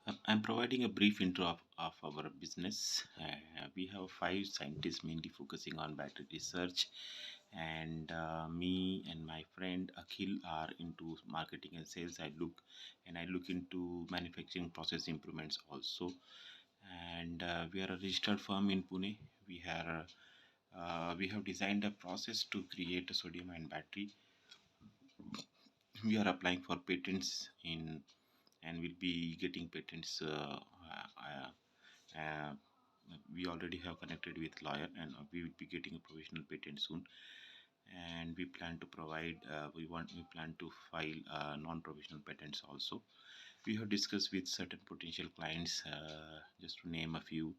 I'm providing a brief intro of our business. We have five scientists mainly focusing on battery research, and me and my friend Akhil are into marketing and sales. I look into manufacturing process improvements also. And we are a registered firm in Pune. We have designed a process to create a sodium ion battery. We are applying for patents in and will be getting patents. Uh, we already have connected with lawyer, and we will be getting a provisional patent soon. And we plan to file non-provisional patents also. We have discussed with certain potential clients, just to name a few: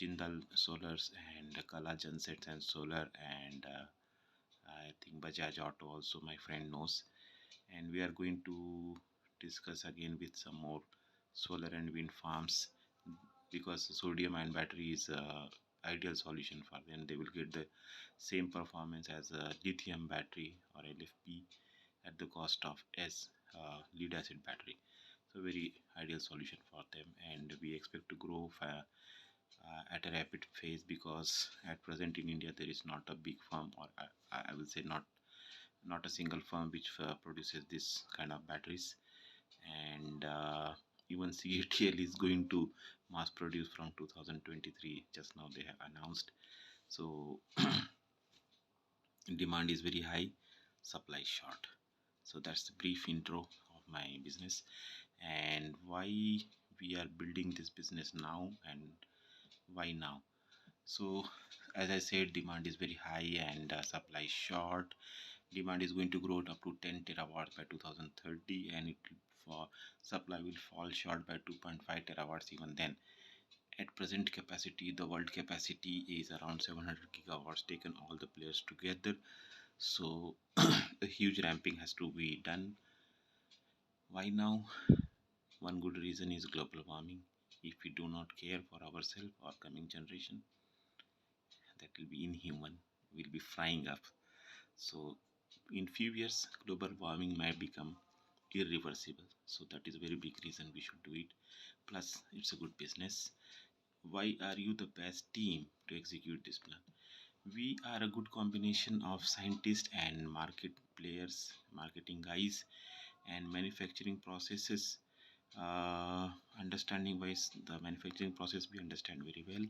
Jindal Solars and Kala Gensets and Solar, and I think Bajaj Auto also my friend knows. And we are going to discuss again with some more solar and wind farms, because the sodium ion battery is a ideal solution for them. They will get the same performance as a lithium battery or LFP at the cost of lead acid battery. So very ideal solution for them, and we expect to grow at a rapid phase, because at present in India there is not a big firm, or I will say not a single firm which produces this kind of batteries. And even CATL is going to mass produce from 2023. Just now they have announced. So demand is very high, supply short. So that's the brief intro of my business and why we are building this business now, and why now. So as I said, demand is very high and supply short. Demand is going to grow up to 10 terawatts by 2030, and for supply will fall short by 2.5 terawatts even then. At present capacity, the world capacity is around 700 gigawatts taken all the players together. So a huge ramping has to be done. Why now? One good reason is global warming. If we do not care for ourselves or coming generation, that will be inhuman. We'll be frying up. So in few years, global warming might become irreversible. So that is a very big reason we should do it. Plus, it's a good business. Why are you the best team to execute this plan? We are a good combination of scientists and market players, marketing guys, and manufacturing processes. Understanding wise, the manufacturing process we understand very well.